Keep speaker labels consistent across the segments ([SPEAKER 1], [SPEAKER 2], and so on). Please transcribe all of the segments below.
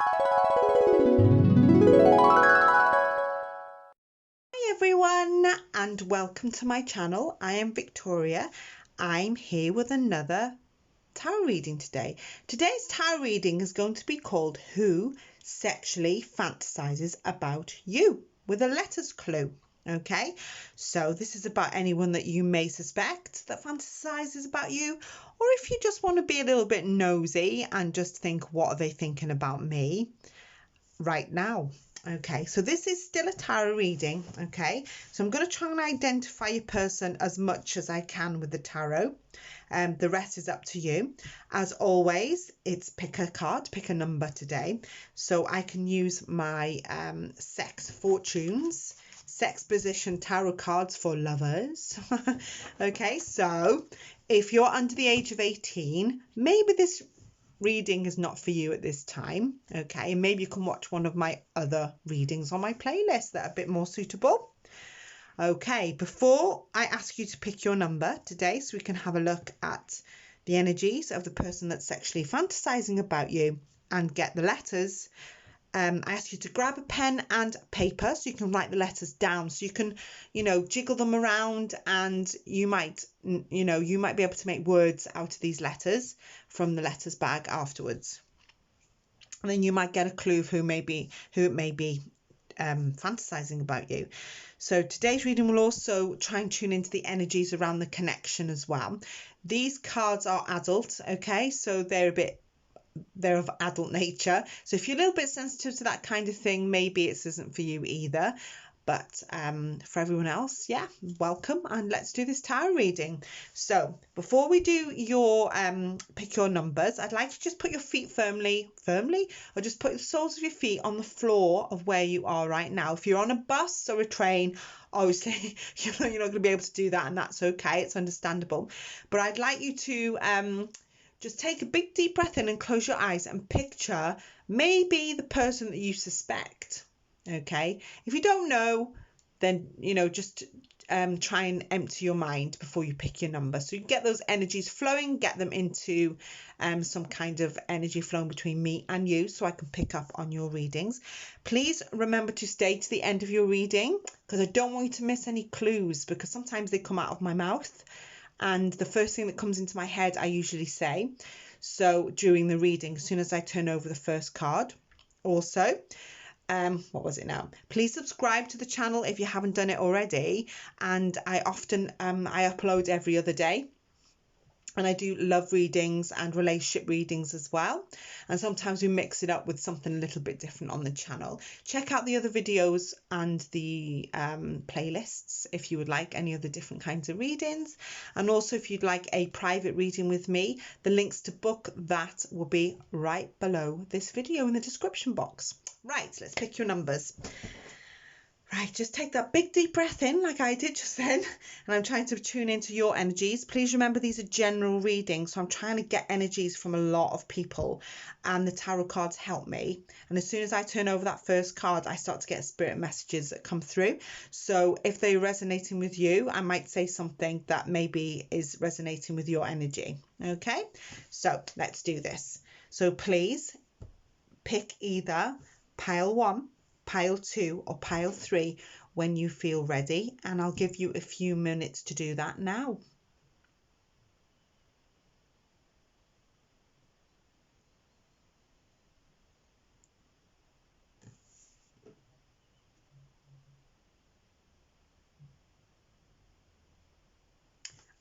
[SPEAKER 1] Hi everyone and welcome to my channel. I am Victoria. I'm here with another tarot reading today. Today's tarot reading is going to be called Who Sexually Fantasizes About You, with a letters clue. Okay, so this is about anyone that you may suspect that fantasizes about you, or if you just want to be a little bit nosy and just think, what are they thinking about me right now? Okay, so this is still a tarot reading. Okay, so I'm going to try and identify your person as much as I can with the tarot. The rest is up to you. As always, it's pick a card, pick a number today. So I can use my sex fortunes, sex position tarot cards for lovers. Okay, so if you're under the age of 18, maybe this reading is not for you at this time. Okay, and maybe you can watch one of my other readings on my playlist that are a bit more suitable. Okay, before I ask you to pick your number today so we can have a look at the energies of the person that's sexually fantasizing about you and get the letters, I ask you to grab a pen and paper so you can write the letters down, so you can, jiggle them around, and you might be able to make words out of these letters from the letters bag afterwards. And then you might get a clue of who it may be fantasizing about you. So today's reading will also try and tune into the energies around the connection as well. These cards are adult, okay, so they're of adult nature. So if you're a little bit sensitive to that kind of thing, maybe it isn't for you either. But for everyone else, yeah, welcome, and let's do this tarot reading. So before we do your pick your numbers, I'd like to just put your feet firmly, or just put the soles of your feet on the floor of where you are right now. If you're on a bus or a train, obviously you're not going to be able to do that, and that's okay, it's understandable. But I'd like you to just take a big deep breath in and close your eyes and picture maybe the person that you suspect. Okay, if you don't know, then just try and empty your mind before you pick your number, so you get those energies flowing, get them into some kind of energy flowing between me and you, so I can pick up on your readings. Please remember to stay to the end of your reading, because I don't want you to miss any clues, because sometimes they come out of my mouth and the first thing that comes into my head I usually say. So during the reading, as soon as I turn over the first card. Also, what was it now? Please subscribe to the channel if you haven't done it already. And I often I upload every other day. And I do love readings and relationship readings as well. And sometimes we mix it up with something a little bit different on the channel. Check out the other videos and the playlists if you would like any other different kinds of readings. And also if you'd like a private reading with me, the links to book that will be right below this video in the description box. Right, let's pick your numbers. Right, just take that big deep breath in like I did just then, and I'm trying to tune into your energies. Please remember these are general readings, so I'm trying to get energies from a lot of people, and the tarot cards help me. And as soon as I turn over that first card, I start to get spirit messages that come through. So if they're resonating with you, I might say something that maybe is resonating with your energy. Okay, so let's do this. So please pick either pile 1, pile 2 or pile 3 when you feel ready, and I'll give you a few minutes to do that now.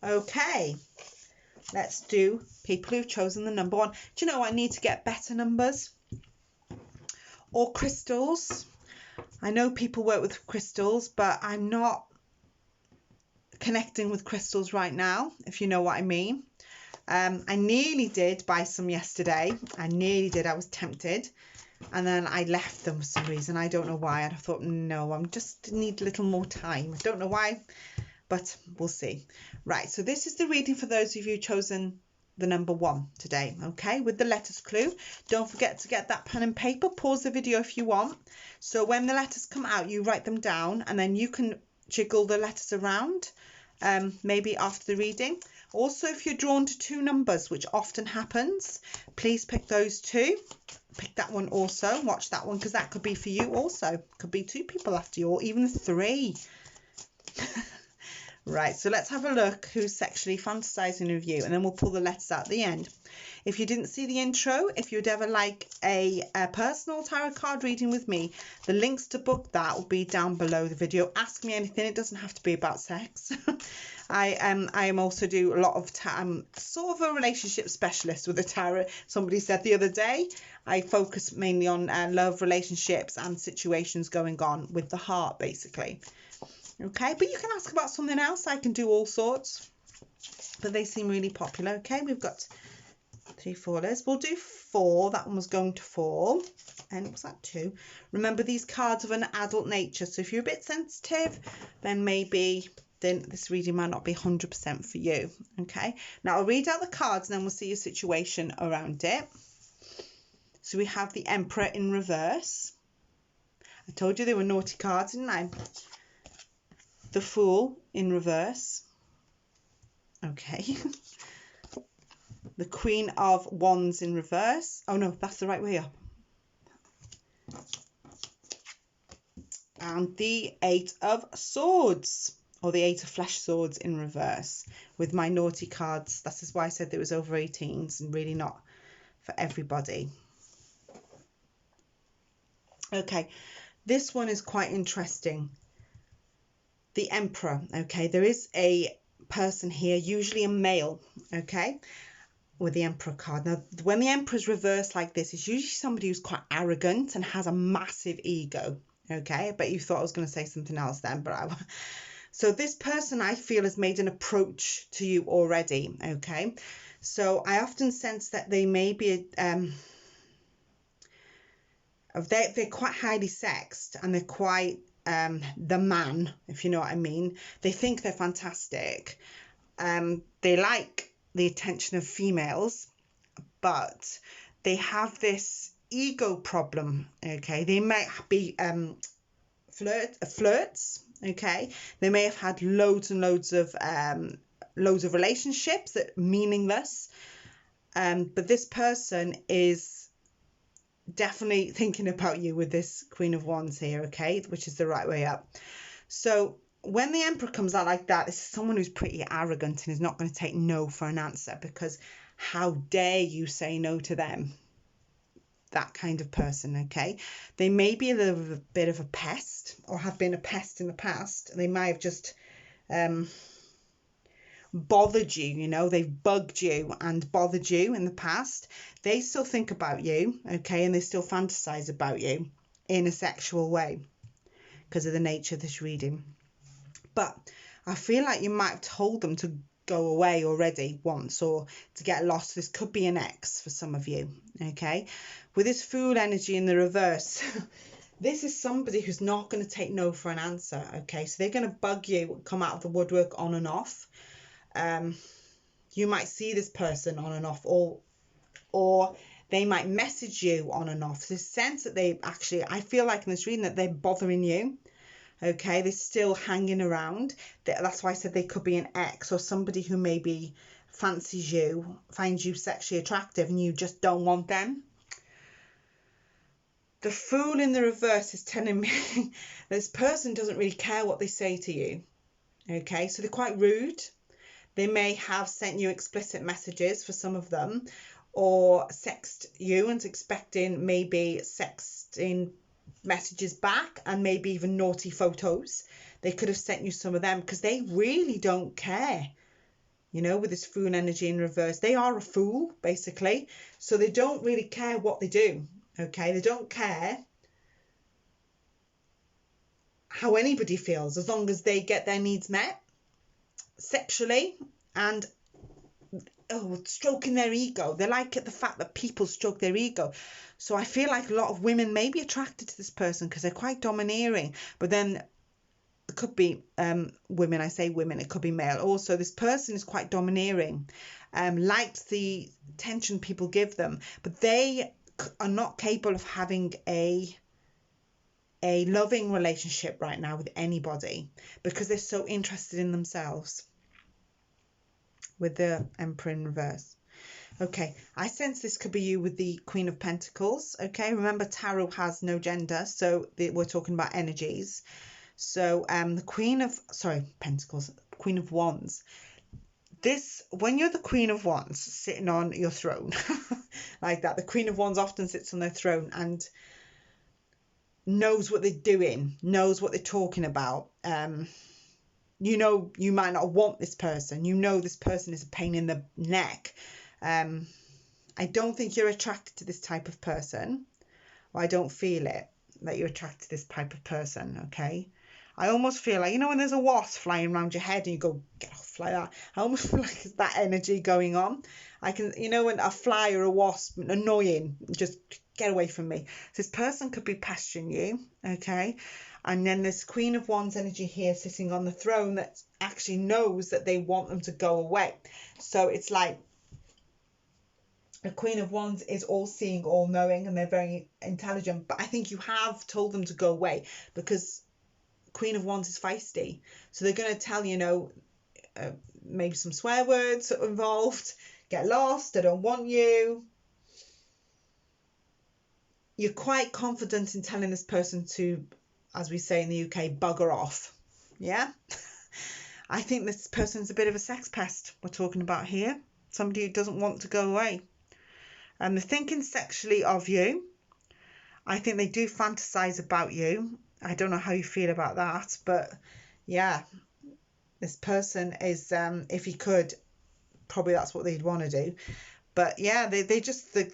[SPEAKER 1] Okay, let's do people who've chosen the number 1. Do you know I need to get better numbers or crystals? I know people work with crystals, but I'm not connecting with crystals right now, if you know what I mean. I nearly did buy some yesterday. I was tempted, and then I left them for some reason. I don't know why, and I thought, no, I just need a little more time. I don't know why, but we'll see. Right, so this is the reading for those of you chosen the number 1 today, okay, with the letters clue. Don't forget to get that pen and paper. Pause the video if you want, so when the letters come out, you write them down, and then you can jiggle the letters around maybe after the reading. Also, if you're drawn to 2 numbers, which often happens, please pick those 2. Pick that one also. Watch that one, because that could be for you also. Could be 2 people after you, or even 3. Right, so let's have a look who's sexually fantasizing with you, and then we'll pull the letters out at the end. If you didn't see the intro, if you'd ever like a personal tarot card reading with me, the links to book that will be down below the video. Ask me anything. It doesn't have to be about sex. I also do a lot of sort of a relationship specialist with the tarot. Somebody said the other day, I focus mainly on love, relationships and situations going on with the heart, basically. Okay, but you can ask about something else. I can do all sorts, but they seem really popular. Okay, we've got 3 fallers. We'll do 4. That one was going to fall. And was that 2? Remember, these cards of an adult nature. So if you're a bit sensitive, then maybe this reading might not be 100% for you. Okay, now I'll read out the cards and then we'll see your situation around it. So we have the Emperor in reverse. I told you they were naughty cards, didn't I? The Fool in reverse. Okay. The Queen of Wands in reverse. Oh no, that's the right way up. And the 8 of Swords, or the 8 of Flesh Swords in reverse. With my naughty cards, that's why I said it was over 18s and really not for everybody. Okay, this one is quite interesting. The Emperor, okay, there is a person here, usually a male, okay, with the Emperor card. Now, when the Emperor is reversed like this, it's usually somebody who's quite arrogant and has a massive ego, okay? I bet you thought I was going to say something else then, but so this person, I feel, has made an approach to you already, okay? So I often sense that they may be, they're quite highly sexed, and they're quite the man, if you know what I mean. They think they're fantastic. They like the attention of females, but they have this ego problem. Okay, they might be flirts. Okay, they may have had loads and loads of relationships that are meaningless. But this person is definitely thinking about you with this Queen of Wands here, okay, which is the right way up. So when the Emperor comes out like that, this is someone who's pretty arrogant and is not going to take no for an answer, because how dare you say no to them? That kind of person, okay? They may be a little bit of a pest, or have been a pest in the past. They might have just bothered you, you know, they've bugged you and bothered you in the past. They still think about you, okay, and they still fantasize about you in a sexual way because of the nature of this reading. But I feel like you might have told them to go away already once, or to get lost. This could be an ex for some of you, okay? With this Fool energy in the reverse, this is somebody who's not going to take no for an answer, okay? So they're going to bug you, come out of the woodwork on and off. You might see this person on and off, or they might message you on and off. This sense that they actually, I feel like in this reading that they're bothering you, okay? They're still hanging around. That's why I said they could be an ex, or somebody who maybe fancies you, finds you sexually attractive, and you just don't want them. The Fool in the reverse is telling me this person doesn't really care what they say to you, okay? So they're quite rude. They may have sent you explicit messages for some of them, or sext you and expecting maybe sexting messages back, and maybe even naughty photos. They could have sent you some of them because they really don't care. You know, with this Fool energy in reverse, they are a fool, basically. So they don't really care what they do, okay? They don't care how anybody feels, as long as they get their needs met sexually, and stroking their ego. They like the fact that people stroke their ego. So I feel like a lot of women may be attracted to this person because they're quite domineering. But then it could be women, I say women, it could be male. Also, this person is quite domineering, likes the attention people give them, but they are not capable of having a loving relationship right now with anybody because they're so interested in themselves. with the Emperor in reverse. Okay, I sense this could be you with the Queen of Pentacles. Okay, remember tarot has no gender, so we're talking about energies. So the Pentacles, Queen of Wands. This, when you're the Queen of Wands sitting on your throne like that, the Queen of Wands often sits on their throne and knows what they're doing, knows what they're talking about. You know, you might not want this person. You know this person is a pain in the neck. I don't think you're attracted to this type of person. Or I don't feel it, that you're attracted to this type of person, okay? I almost feel like, you know, when there's a wasp flying around your head and you go, get off like that. I almost feel like it's that energy going on. I can, you know, when a fly or a wasp, annoying, just get away from me. This person could be pestering you, okay? And then this Queen of Wands energy here sitting on the throne that actually knows that they want them to go away. So it's like, the Queen of Wands is all-seeing, all-knowing, and they're very intelligent. But I think you have told them to go away because Queen of Wands is feisty. So they're going to tell, you know, maybe some swear words involved. Get lost. I don't want you. You're quite confident in telling this person to, as we say in the UK, bugger off. Yeah? I think this person's a bit of a sex pest we're talking about here. Somebody who doesn't want to go away. And they're thinking sexually of you. I think they do fantasize about you. I don't know how you feel about that, but yeah, this person is, if he could, probably that's what they'd want to do. But yeah, they just, the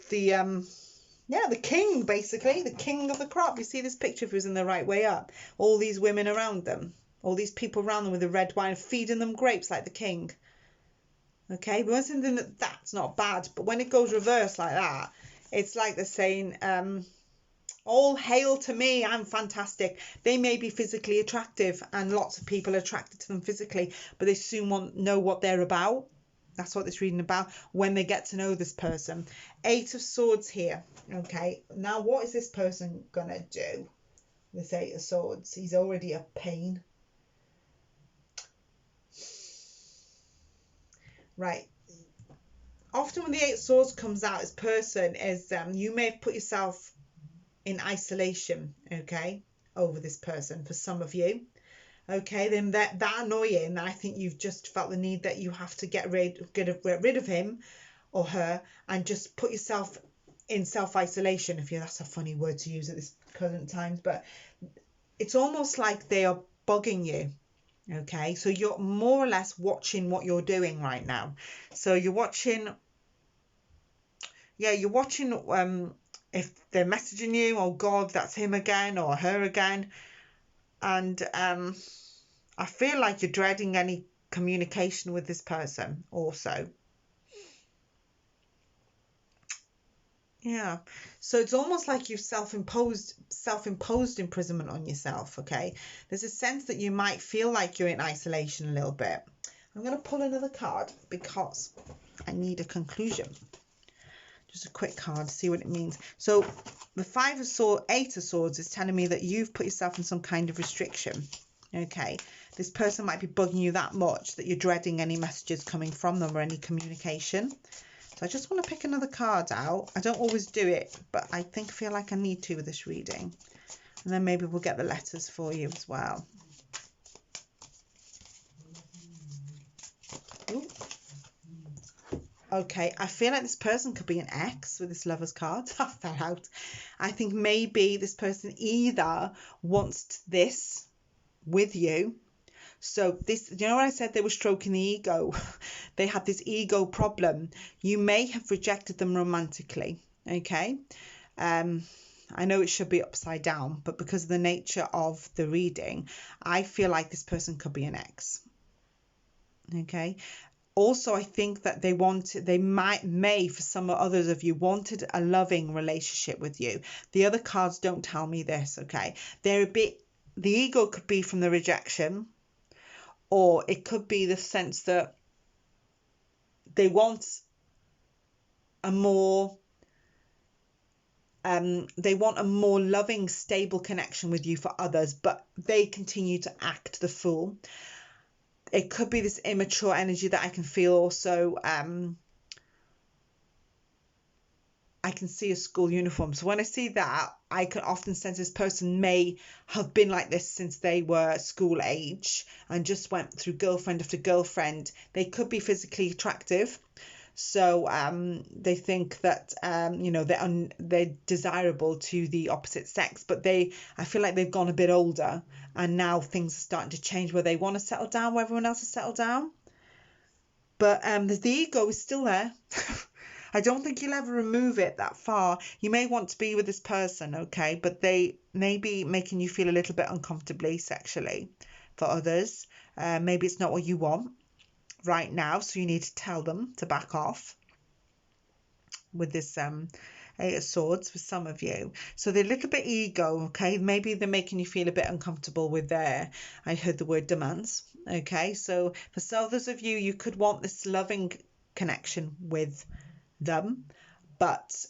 [SPEAKER 1] king, basically, the king of the crop. You see this picture if it was in the right way up. All these women around them, all these people around them with the red wine, feeding them grapes like the king. Okay, but when something that's not bad, but when it goes reverse like that, it's like they're saying, all hail to me, I'm fantastic. They may be physically attractive and lots of people are attracted to them physically, but they soon know what they're about. That's what this reading about when they get to know this person. 8 of Swords here. Okay, now what is this person gonna do? This 8 of Swords, he's already a pain. Right. Often when the 8 of Swords comes out, this person is, you may have put yourself in isolation, okay, over this person for some of you. Okay, then that annoying, I think you've just felt the need that you have to get rid of him or her and just put yourself in self-isolation, if that's a funny word to use at this current times, but it's almost like they are bugging you. Okay, so you're more or less watching what you're doing right now. So you're watching, if they're messaging you, oh God, that's him again or her again. And I feel like you're dreading any communication with this person also. Yeah, so it's almost like you've self-imposed imprisonment on yourself, okay? There's a sense that you might feel like you're in isolation a little bit. I'm going to pull another card because I need a conclusion. Just a quick card to see what it means. So the 8 of Swords is telling me that you've put yourself in some kind of restriction, okay? This person might be bugging you that much that you're dreading any messages coming from them or any communication. So I just want to pick another card out. I don't always do it, but I feel like I need to with this reading. And then maybe we'll get the letters for you as well. Ooh. Okay, I feel like this person could be an ex with this Lover's card. I fell out. I think maybe this person either wants this with you. So this, you know what I said they were stroking the ego? They had this ego problem. You may have rejected them romantically, okay? I know it should be upside down, but because of the nature of the reading, I feel like this person could be an ex, okay? Also, I think that they may, for some others of you, wanted a loving relationship with you. The other cards don't tell me this, okay? The ego could be from the rejection, or it could be the sense that they want a more loving, stable connection with you for others, but they continue to act the fool. it could be this immature energy that I can feel also. I can see a school uniform. So when I see that, I can often sense this person may have been like this since they were school age and just went through girlfriend after girlfriend. They could be physically attractive. So they think that, you know, they're desirable to the opposite sex, but I feel like they've gone a bit older and now things are starting to change where they want to settle down, where everyone else has settled down. But the ego is still there. I don't think you'll ever remove it that far. You may want to be with this person, okay, but they may be making you feel a little bit uncomfortably sexually. For others, maybe it's not what you want right now, so you need to tell them to back off with this Eight of Swords with some of you. So they're a little bit ego, okay? Maybe they're making you feel a bit uncomfortable with their, I heard the word demands, okay? So for some others of you, you could want this loving connection with them, but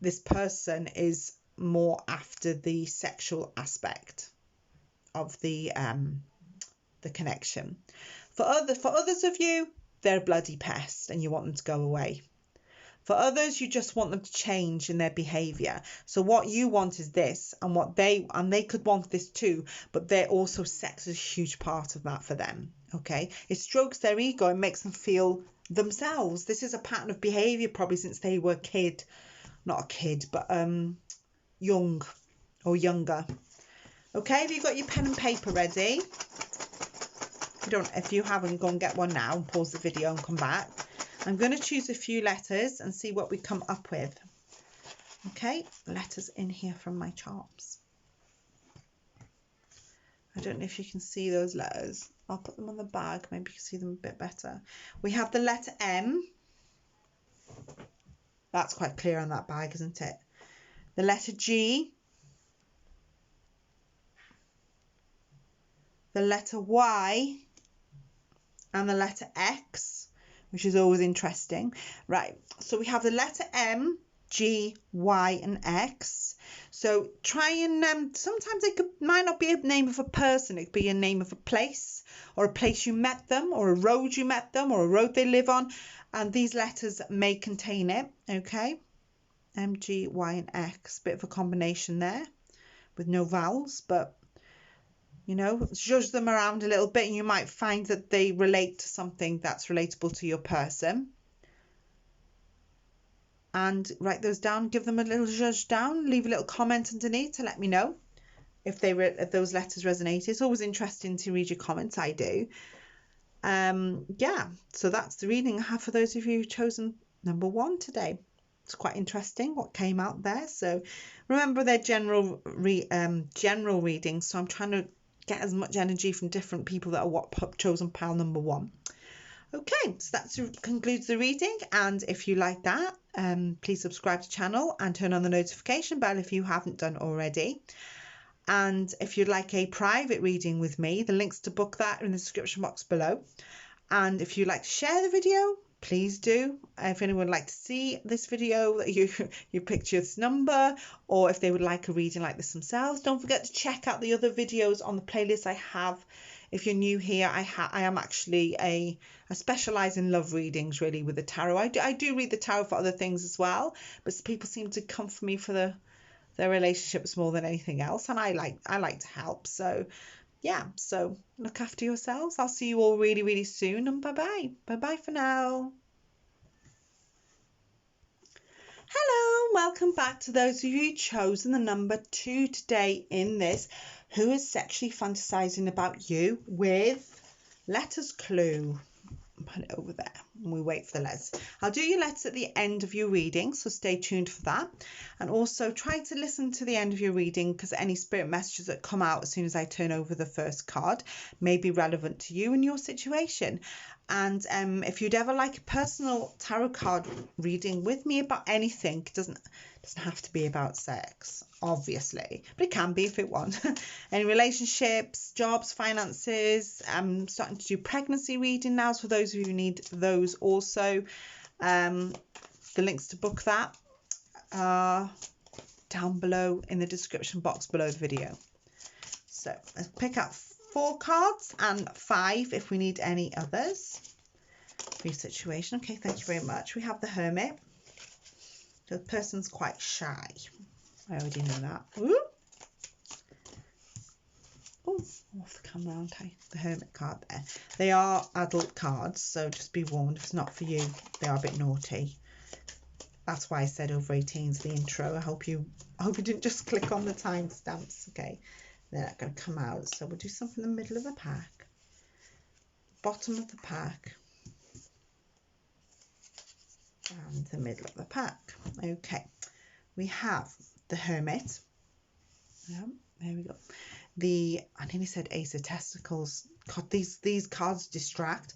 [SPEAKER 1] this person is more after the sexual aspect of the connection. For others of you, they're a bloody pest and you want them to go away. For others, you just want them to change in their behavior. So what you want is this, and they could want this too, but they're also sex is a huge part of that for them. Okay, it strokes their ego and makes them feel themselves. This is a pattern of behavior probably since they were not a kid, but young or younger. Okay, have you got your pen and paper ready? If you haven't, go and get one now and pause the video and come back. I'm going to choose a few letters and see what we come up with. Okay, letters in here from my charts. I don't know if you can see those letters. I'll put them on the bag. Maybe you can see them a bit better. We have the letter M. That's quite clear on that bag, isn't it? The letter G. The letter Y. And the letter X, which is always interesting. Right, so we have the letter M, G, Y, and X. So try and sometimes might not be a name of a person. It could be a name of a place, or a place you met them, or a road you met them, or a road they live on. And these letters may contain it. Okay, M, G, Y, and X. Bit of a combination there with no vowels, but you know, judge them around a little bit and you might find that they relate to something that's relatable to your person. And write those down, give them a little judge down, leave a little comment underneath to let me know if those letters resonate. It's always interesting to read your comments, I do. Yeah, so that's the reading I have for those of you who've chosen number 1 today. It's quite interesting what came out there. So remember, they're general readings, so I'm trying to get as much energy from different people that are chosen pile number 1. Okay, so that concludes the reading, and if you like that, please subscribe to the channel and turn on the notification bell if you haven't done already. And if you'd like a private reading with me, the links to book that are in the description box below. And if you'd like to share the video, please do. If anyone would like to see this video, you picture this number, or if they would like a reading like this themselves, don't forget to check out the other videos on the playlist I have. If you're new here, I am actually I specialise in love readings really with the tarot. I do read the tarot for other things as well, but people seem to come for me for their relationships more than anything else, and I like to help. So yeah, so look after yourselves. I'll see you all really, really soon, and bye-bye. Bye-bye for now. Hello, welcome back to those of you chosen the number 2 today in this. Who is sexually fantasizing about you with letters clue? Put it over there and we wait for the letters. I'll do your letters at the end of your reading, so stay tuned for that. And also try to listen to the end of your reading, because any spirit messages that come out as soon as I turn over the first card may be relevant to you and your situation. And if you'd ever like a personal tarot card reading with me about anything, it doesn't have to be about sex, obviously, but it can be if it wants. Any relationships, jobs, finances. I'm starting to do pregnancy reading now, so for those of you who need those also. The links to book that are down below in the description box below the video. So let's pick up 4 cards and 5 if we need any others for your situation. Okay, thank you very much. We have the Hermit. The person's quite shy. I already know that. Ooh. Oh, off the camera, aren't I? The Hermit card there. They are adult cards, so just be warned, if it's not for you, they are a bit naughty. That's why I said over 18's the intro. I hope you didn't just click on the timestamps. Okay, they're not going to come out. So we'll do something in the middle of the pack, bottom of the pack, and the middle of the pack. Okay, we have the Hermit. Yeah, there we go. I nearly said Ace of Testicles. God, these cards distract.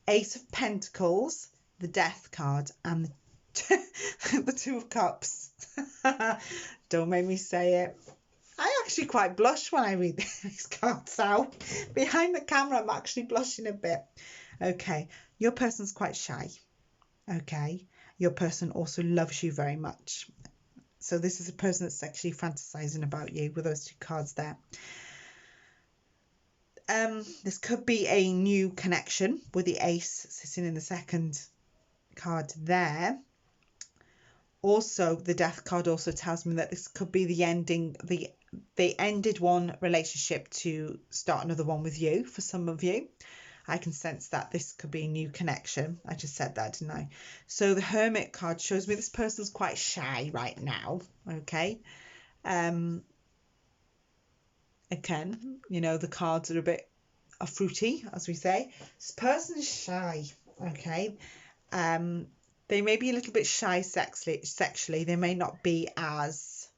[SPEAKER 1] Ace of Pentacles, the Death card, and the Two of Cups. Don't make me say it. I actually quite blush when I read these cards out. Behind the camera, I'm actually blushing a bit. Okay, your person's quite shy. Okay, your person also loves you very much. So this is a person that's sexually fantasizing about you with those 2 cards there. This could be a new connection with the Ace sitting in the second card there. Also, the Death card also tells me that this could be the ending. They ended one relationship to start another one with you. For some of you, I can sense that this could be a new connection. I just said that, didn't I? So the Hermit card shows me this person's quite shy right now. Okay. Again, you know, the cards are a bit fruity, as we say. This person's shy. Okay. They may be a little bit shy sexually. They may not be as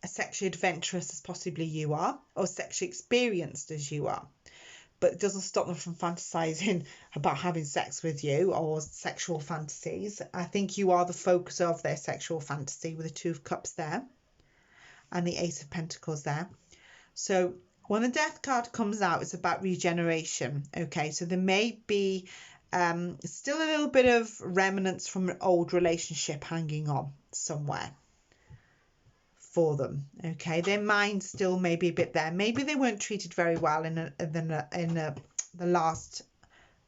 [SPEAKER 1] sexually adventurous as possibly you are, or sexually experienced as you are. But it doesn't stop them from fantasizing about having sex with you or sexual fantasies. I think you are the focus of their sexual fantasy with the Two of Cups there and the Ace of Pentacles there. So when the Death card comes out, it's about regeneration. Okay, so there may be still a little bit of remnants from an old relationship hanging on somewhere for them. Okay, their mind still may be a bit there. Maybe they weren't treated very well in the last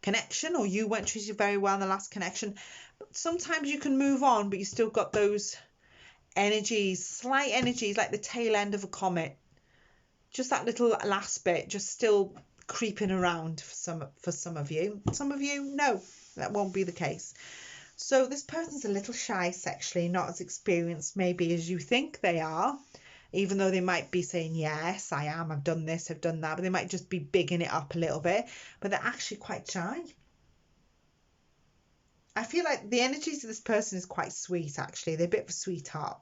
[SPEAKER 1] connection, or you weren't treated very well in the last connection. But sometimes you can move on, but you still got those energies, slight energies, like the tail end of a comet. Just that little last bit, just still creeping around for some of you. Some of you, no, that won't be the case. So this person's a little shy sexually, not as experienced maybe as you think they are, even though they might be saying, yes, I am, I've done this, I've done that, but they might just be bigging it up a little bit, but they're actually quite shy. I feel like the energies of this person is quite sweet, actually. They're a bit of a sweetheart.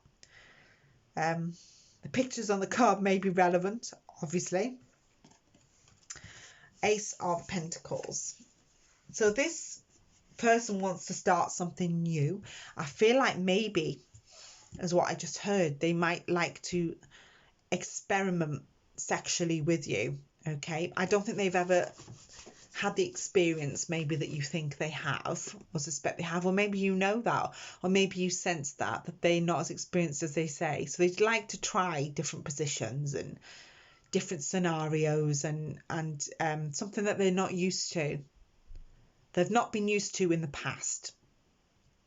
[SPEAKER 1] The pictures on the card may be relevant, obviously. Ace of Pentacles. So this person wants to start something new. I feel like maybe, as what I just heard, they might like to experiment sexually with you. Okay, I don't think they've ever had the experience maybe that you think they have or suspect they have, or maybe you know that, or maybe you sense that they're not as experienced as they say. So they'd like to try different positions and different scenarios and something that they're not used to. They've not been used to in the past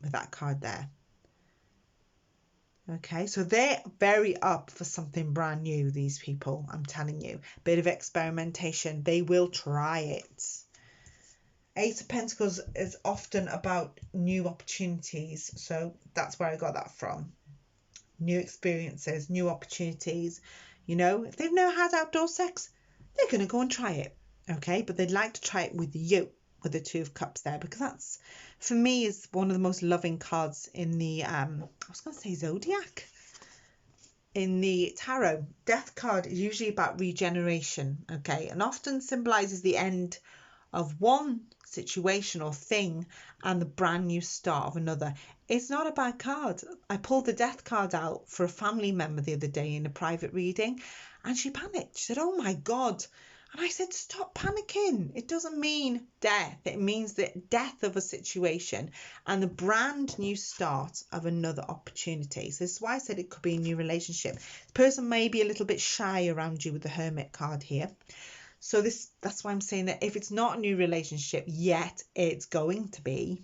[SPEAKER 1] with that card there. Okay, so they're very up for something brand new, these people, I'm telling you. Bit of experimentation. They will try it. Ace of Pentacles is often about new opportunities. So that's where I got that from. New experiences, new opportunities. You know, if they've never had outdoor sex, they're going to go and try it. Okay, but they'd like to try it with you, with the Two of Cups there, because that's, for me, is one of the most loving cards in the I was going to say zodiac, in the tarot. Death card is usually about regeneration, okay, and often symbolizes the end of one situation or thing and the brand new start of another. It's not a bad card. I pulled the Death card out for a family member the other day in a private reading, and she panicked. She said, oh my god, And I said, stop panicking. It doesn't mean death. It means the death of a situation and the brand new start of another opportunity. So this is why I said it could be a new relationship. The person may be a little bit shy around you with the Hermit card here. So that's why I'm saying that if it's not a new relationship yet, it's going to be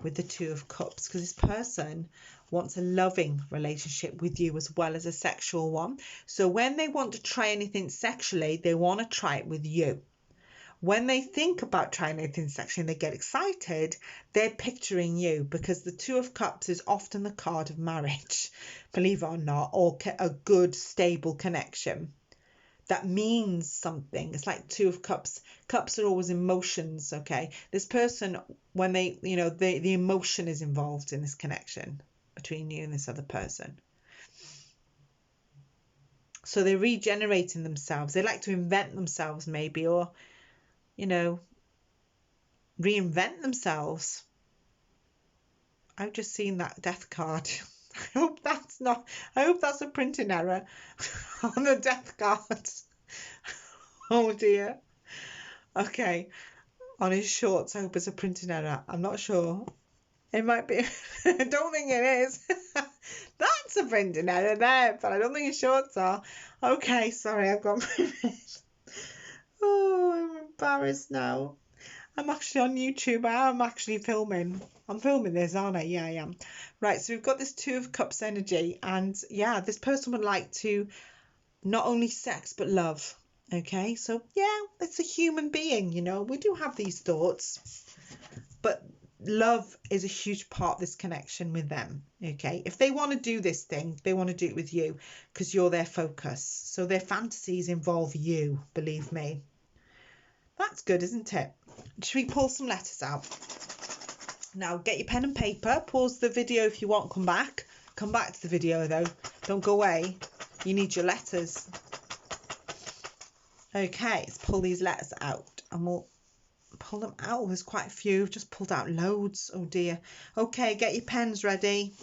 [SPEAKER 1] with the Two of Cups, because this person wants a loving relationship with you as well as a sexual one. So when they want to try anything sexually, they want to try it with you. When they think about trying anything sexually and they get excited, they're picturing you, because the Two of Cups is often the card of marriage, believe it or not, or a good, stable connection. That means something. It's like Two of Cups. Cups are always emotions, okay? This person, when they, the emotion is involved in this connection between you and this other person. So they're regenerating themselves. They like to invent themselves maybe, or, reinvent themselves. I've just seen that death card. I hope that's a printing error on the death card. Oh dear. Okay. On his shorts, I hope it's a printing error. I'm not sure. It might be. I don't think it is. That's a printing error there, but I don't think his shorts are. Okay, sorry, I've got my Oh, I'm embarrassed now. I'm actually on YouTube. I'm actually filming. I'm filming this, aren't I? Yeah, I am. Right, so we've got this Two of Cups energy, and yeah, this person would like to not only sex but love. Okay, so yeah, it's a human being, we do have these thoughts, but love is a huge part of this connection with them. Okay, if they want to do this thing, they want to do it with you because you're their focus. So their fantasies involve you, believe me. That's good, isn't it? Should we pull some letters out? Now get your pen and paper, pause the video if you want, come back to the video though, don't go away, you need your letters. Okay, let's pull these letters out and we'll pull them out. There's quite a few, just pulled out loads. Oh dear. Okay, get your pens ready.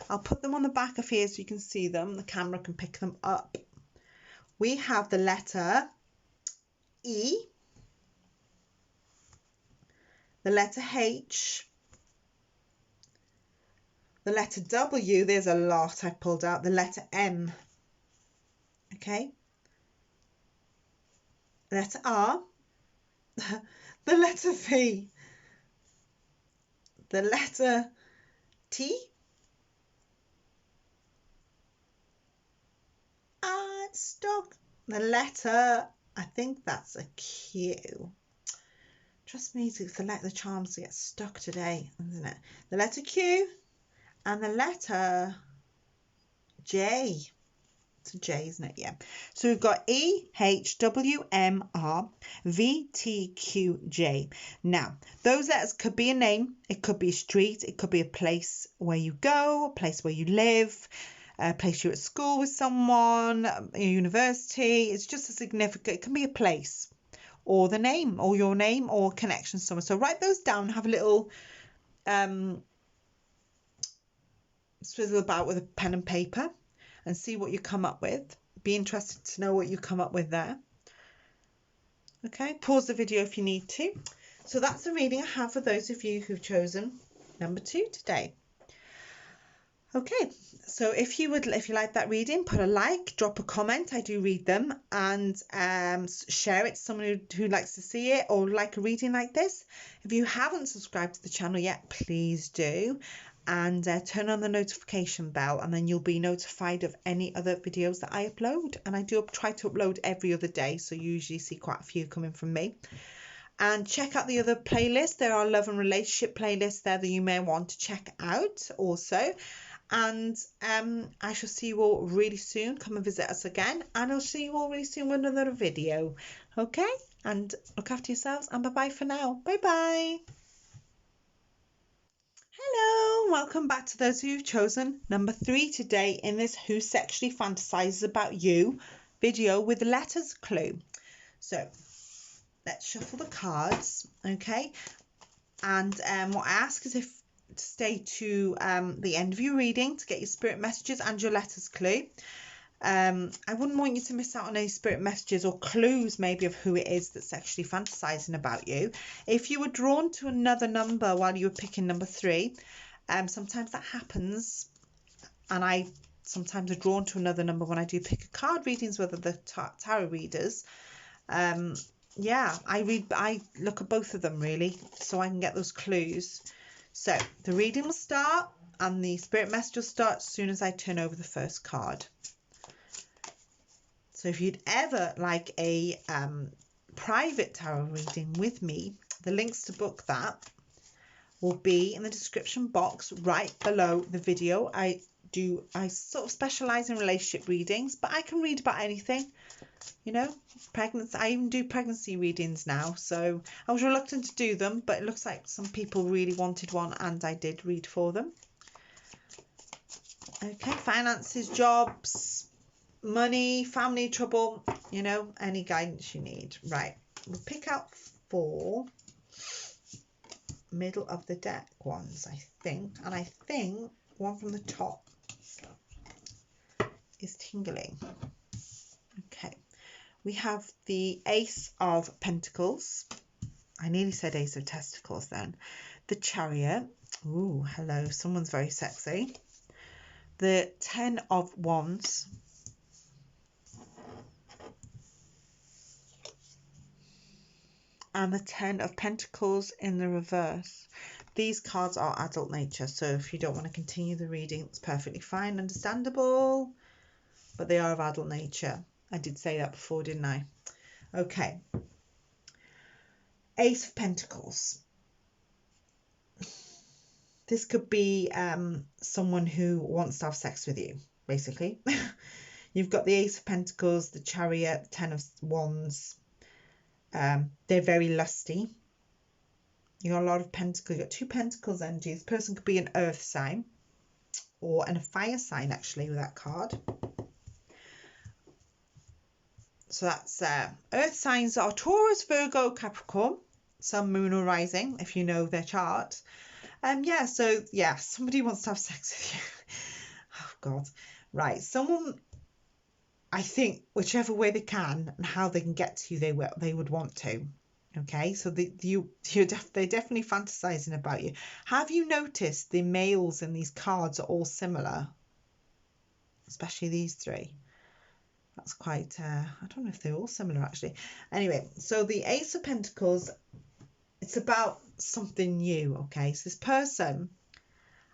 [SPEAKER 1] I'll put them on the back of here so you can see them. The camera can pick them up. We have the letter E, the letter H, the letter W, there's a lot I pulled out, the letter M, okay, the letter R, the letter V, the letter T, it's stuck, the letter, I think that's a Q. Trust me, it's the charms get stuck today, isn't it? The letter Q and the letter J. It's a J, isn't it? Yeah. So we've got E, H, W, M, R, V, T, Q, J. Now, those letters could be a name. It could be a street. It could be a place where you go, a place where you live, a place you're at school with someone, a university. It's just a significant, it can be a place or the name or your name or connection somewhere. So write those down, have a little swizzle about with a pen and paper and see what you come up with. Be interested to know what you come up with there. Okay, pause the video if you need to. So that's the reading I have for those of you who've chosen number 2 today. Okay, so if you like that reading, put a like, drop a comment. I do read them, and share it to someone who likes to see it or like a reading like this. If you haven't subscribed to the channel yet, please do, and turn on the notification bell, and then you'll be notified of any other videos that I upload. And I do try to upload every other day, so you usually see quite a few coming from me. And check out the other playlists. There are love and relationship playlists there that you may want to check out also. And I shall see you all really soon. Come and visit us again, and I'll see you all really soon with another video. Okay, and look after yourselves, and bye bye for now. Bye bye. Hello, welcome back to those who've chosen number 3 today in this Who Sexually Fantasizes About You video with the letters clue. So let's shuffle the cards, okay? And what I ask is if to stay to the end of your reading to get your spirit messages and your letters clue. I wouldn't want you to miss out on any spirit messages or clues maybe of who it is that's sexually fantasizing about you. If you were drawn to another number while you were picking number 3, sometimes that happens, and I sometimes are drawn to another number when I do pick a card readings with the tarot readers. Yeah, I look at both of them really, so I can get those clues. So the reading will start and the spirit message will start as soon as I turn over the first card. So if you'd ever like a private tarot reading with me, the links to book that will be in the description box right below the video. I sort of specialize in relationship readings, but I can read about anything, you know, pregnancy. I even do pregnancy readings now, so I was reluctant to do them, but it looks like some people really wanted one and I did read for them. Okay, finances, jobs, money, family trouble, you know, any guidance you need. Right, we'll pick out 4 middle of the deck ones, I think, and I think one from the top is tingling. Okay, we have the Ace of Pentacles. I nearly said Ace of Testicles then. The Chariot. Ooh, hello, someone's very sexy. The 10 of Wands. And the 10 of Pentacles in the reverse. These cards are adult nature, so if you don't want to continue the reading, it's perfectly fine, understandable. But they are of adult nature. I did say that before, didn't I? Okay. Ace of Pentacles. This could be someone who wants to have sex with you, basically. You've got the Ace of Pentacles, the Chariot, the 10 of Wands. They're very lusty. You got a lot of pentacles. You got 2 pentacles energy. This person could be an earth sign or a fire sign, actually, with that card. So that's earth signs are Taurus, Virgo, Capricorn, Sun, Moon or Rising, if you know their chart. Yeah, so yeah, somebody wants to have sex with you. Oh God. Right, someone, I think whichever way they can and how they can get to you, they would want to. Okay, so they're definitely fantasizing about you. Have you noticed the males in these cards are all similar? Especially these 3. That's quite, I don't know if they're all similar actually. Anyway, so the Ace of Pentacles, it's about something new, okay? So this person,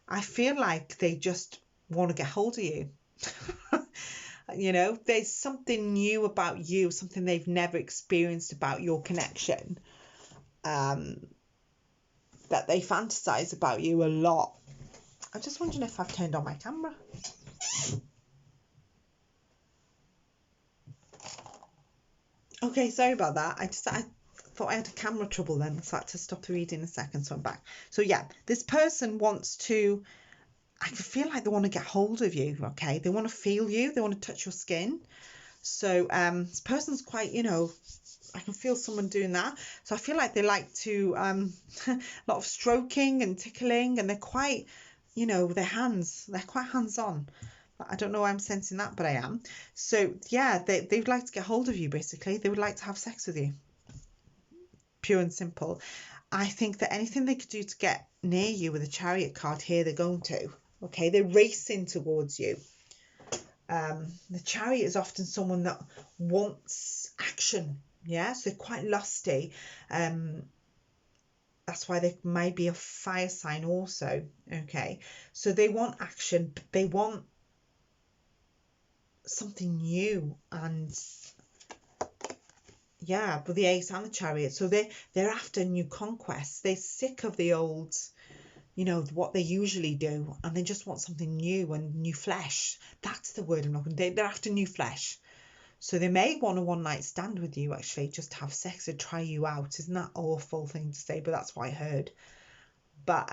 [SPEAKER 1] I feel like they just want to get hold of you. You know, there's something new about you, something they've never experienced about your connection, that they fantasize about you a lot. I'm just wondering if I've turned on my camera. Okay, sorry about that. I thought I had a camera trouble then, so I had to stop the reading a second, so I'm back. So yeah, this person wants to, I feel like they want to get hold of you, okay? They want to feel you, they want to touch your skin. So this person's quite, you know, I can feel someone doing that. So I feel like they like to, a lot of stroking and tickling, and they're quite, you know, their hands, they're quite hands-on. I don't know why I'm sensing that, but I am. So yeah, they'd like to get hold of you, basically. They would like to have sex with you. Pure and simple. I think that anything they could do to get near you with a Chariot card here, they're going to. Okay, they're racing towards you. The Chariot is often someone that wants action. Yeah, so they're quite lusty. That's why they might be a fire sign also. Okay, so they want action. They want something new, and yeah, but the Ace and the Chariot, so they're after new conquests. They're sick of the old, you know, what they usually do, and they just want something new and new flesh. That's the word I'm looking. They're after new flesh. So they may want a one night stand with you, actually, just to have sex and try you out. Isn't that an awful thing to say? But that's what I heard. But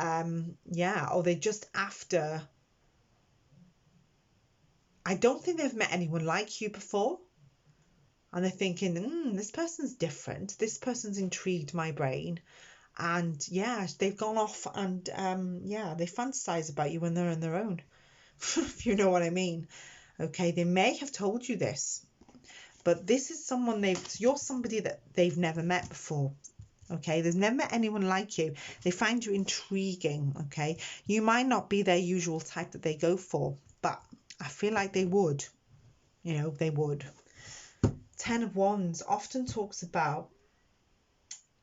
[SPEAKER 1] yeah, or they're just after, I don't think they've met anyone like you before. And they're thinking, this person's different. This person's intrigued my brain. And yeah, they've gone off and yeah, they fantasize about you when they're on their own, if you know what I mean. Okay, they may have told you this, but this is someone you're somebody that they've never met before. Okay, they've never met anyone like you. They find you intriguing. Okay, you might not be their usual type that they go for, but I feel like they would. You know, they would. 10 of Wands often talks about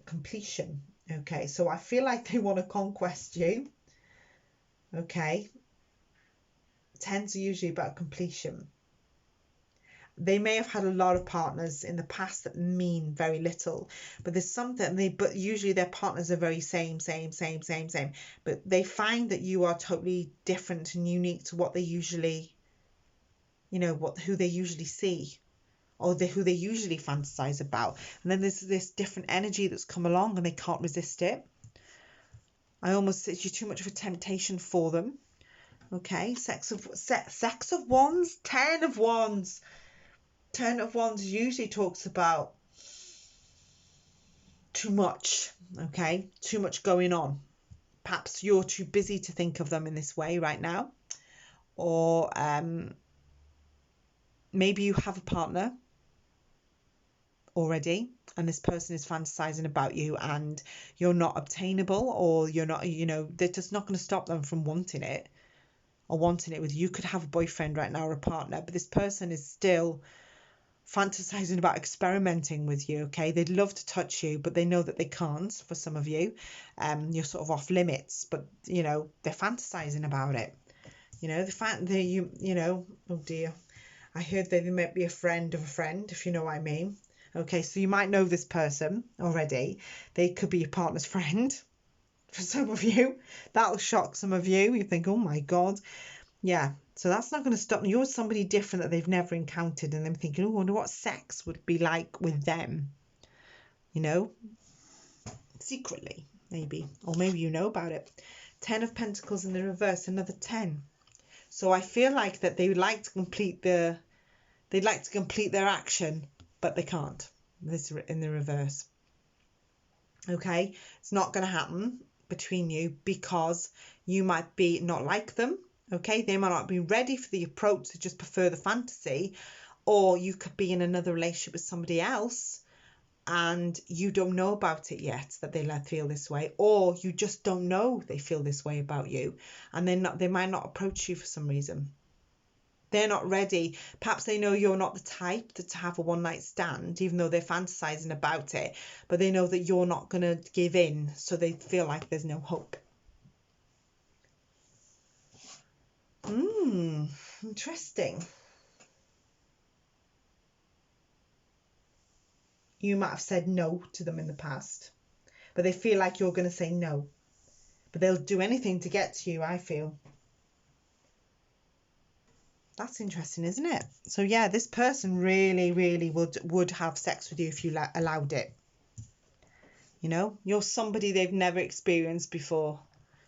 [SPEAKER 1] completion. Okay, so I feel like they want to conquest you. Okay, 10s are usually about completion. They may have had a lot of partners in the past that mean very little, but there's something but usually their partners are very same. But they find that you are totally different and unique to what they usually, you know, who they usually see, or who they usually fantasize about. And then there's this different energy that's come along and they can't resist it. It's too much of a temptation for them. Okay, sex of Wands, 10 of Wands. 10 of Wands usually talks about too much, okay? Too much going on. Perhaps you're too busy to think of them in this way right now. Or maybe you have a partner already and this person is fantasizing about you and you're not obtainable, or you're not, you know, they're just not going to stop them from wanting it or wanting it with you. You could have a boyfriend right now or a partner, but this person is still fantasizing about experimenting with you. Okay, they'd love to touch you, but they know that they can't. For some of you, you're sort of off limits, but you know they're fantasizing about it. You know, you know, oh dear, I heard they might be a friend of a friend, if you know what I mean. Okay, so you might know this person already. They could be your partner's friend. For some of you, that'll shock some of you. You think, oh my god. Yeah, so that's not going to stop. You're somebody different that they've never encountered, and they're thinking, oh, I wonder what sex would be like with them. You know, secretly, maybe, or maybe you know about it. 10 of Pentacles in the reverse, another 10. So I feel like that they would like to complete their action, but they can't. This in the reverse. Okay, it's not going to happen between you because you might be not like them. Okay, they might not be ready for the approach, they just prefer the fantasy, or you could be in another relationship with somebody else and you don't know about it yet, that they feel this way, or you just don't know they feel this way about you, and they might not approach you for some reason. They're not ready. Perhaps they know you're not the type to have a one night stand, even though they're fantasizing about it, but they know that you're not going to give in, so they feel like there's no hope. Interesting. You might have said no to them in the past, but they feel like you're going to say no. But they'll do anything to get to you, I feel. That's interesting, isn't it? So yeah, this person really, really would have sex with you if you allowed it. You know, you're somebody they've never experienced before.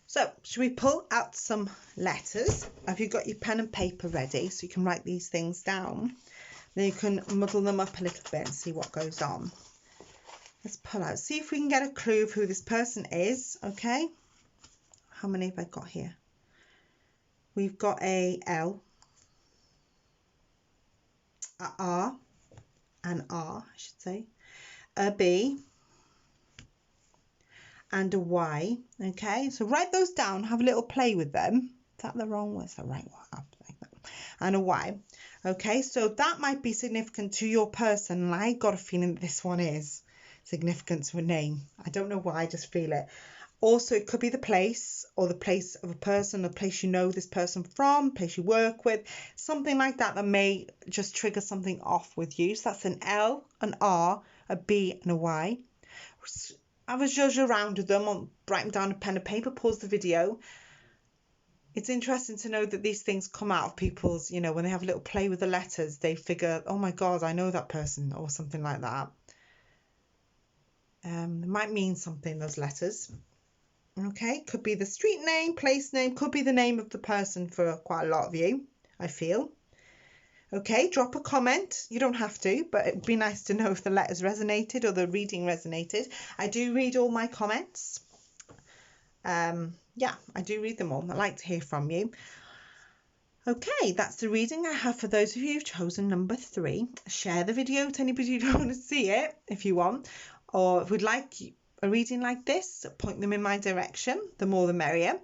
[SPEAKER 1] So, should we pull out some letters? Have you got your pen and paper ready so you can write these things down? Then you can muddle them up a little bit and see what goes on. Let's pull out. See if we can get a clue of who this person is, okay? How many have I got here? We've got a L, a R, an R, I should say, a B, and a Y. Okay, so write those down, have a little play with them. Is that the wrong one? Is that right one? Like that. And a Y. Okay, so that might be significant to your person, and I got a feeling that this one is significant to a name. I don't know why, I just feel it. Also, it could be the place, or the place of a person, the place you know this person from, place you work with, something like that that may just trigger something off with you. So that's an L, an R, a B, and a Y. Have a zhuzh around with them, write them down on a pen and paper, pause the video. It's interesting to know that these things come out of people's, you know, when they have a little play with the letters, they figure, oh my God, I know that person, or something like that. It might mean something, those letters. Okay, could be the street name, place name, could be the name of the person for quite a lot of you, I feel. Okay, drop a comment. You don't have to, but it'd be nice to know if the letters resonated or the reading resonated. I do read all my comments. Yeah, I do read them all. I like to hear from you. Okay, that's the reading I have for those of you who've chosen number 3. Share the video to anybody who don't want to see it if you want, or would like a reading like this, point them in my direction. The more the merrier.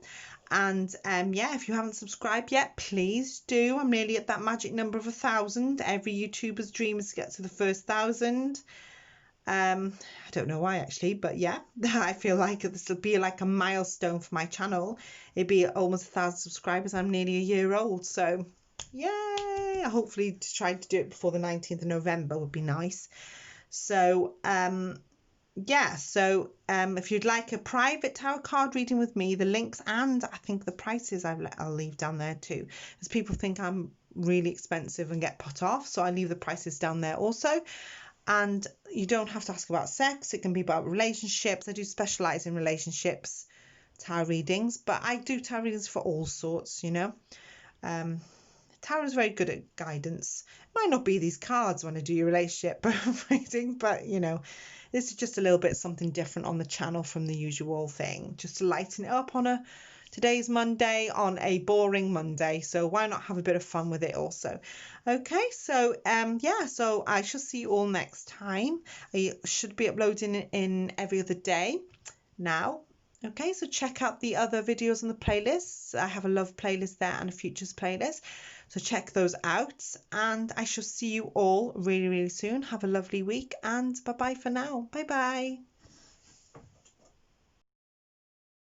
[SPEAKER 1] And yeah, if you haven't subscribed yet, please do. I'm nearly at that magic number of 1,000. Every YouTuber's dream is to get to the first 1,000. I don't know why actually, but yeah, I feel like this will be like a milestone for my channel. It'd be almost 1,000 subscribers. I'm nearly a year old, so yay! Hopefully to try to do it before the 19th of November would be nice. So yeah, so if you'd like a private tarot card reading with me, the links and I think the prices I'll leave down there too, as people think I'm really expensive and get put off, so I leave the prices down there also. And you don't have to ask about sex. It can be about relationships. I do specialize in relationships tarot readings, but I do tarot readings for all sorts, you know. Tarot is very good at guidance. It might not be these cards when I do your relationship reading, but you know, this is just a little bit something different on the channel from the usual thing, just to lighten it up on today's Monday, on a boring Monday, so why not have a bit of fun with it also. Okay, so yeah, so I shall see you all next time. I should be uploading in every other day now. Okay, so check out the other videos on the playlists. I have a love playlist there and a futures playlist, so check those out, and I shall see you all really soon. Have a lovely week, and bye bye for now. Bye bye.